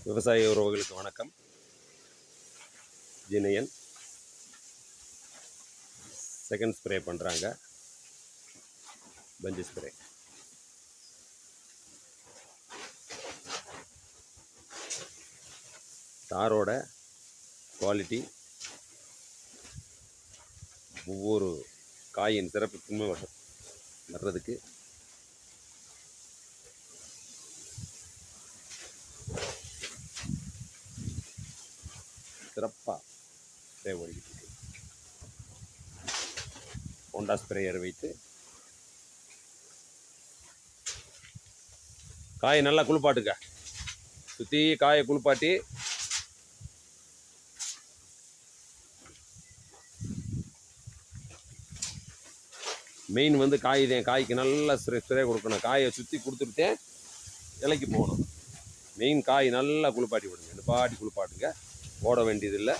விவசாய உறவுகளுக்கு வணக்கம். ஜினையன் செகண்ட் ஸ்ப்ரே பண்ணுறாங்க. பஞ்சு ஸ்ப்ரே தாரோட குவாலிட்டி ஒவ்வொரு காயின் சிறப்புக்குமே வர்றதுக்கு சிறப்பாக ஸ்ப்ரே ஓடிக்கிட்டு இருக்கு. ஹோண்டா ஸ்ப்ரேயர் வைத்து காயை நல்லா குளிப்பாட்டுங்க. சுற்றி காயை குளிப்பாட்டி மெயின் வந்து காய் தான். காய்க்கு நல்லா ஸ்ப்ரே கொடுக்கணும். காயை சுற்றி கொடுத்துட்டேன் இலைக்கு போகணும். மெயின் காய் நல்லா குளிப்பாட்டி விடுங்க. நிப்பாட்டி குளிப்பாட்டுங்க. ஓட வேண்டியதில்லை.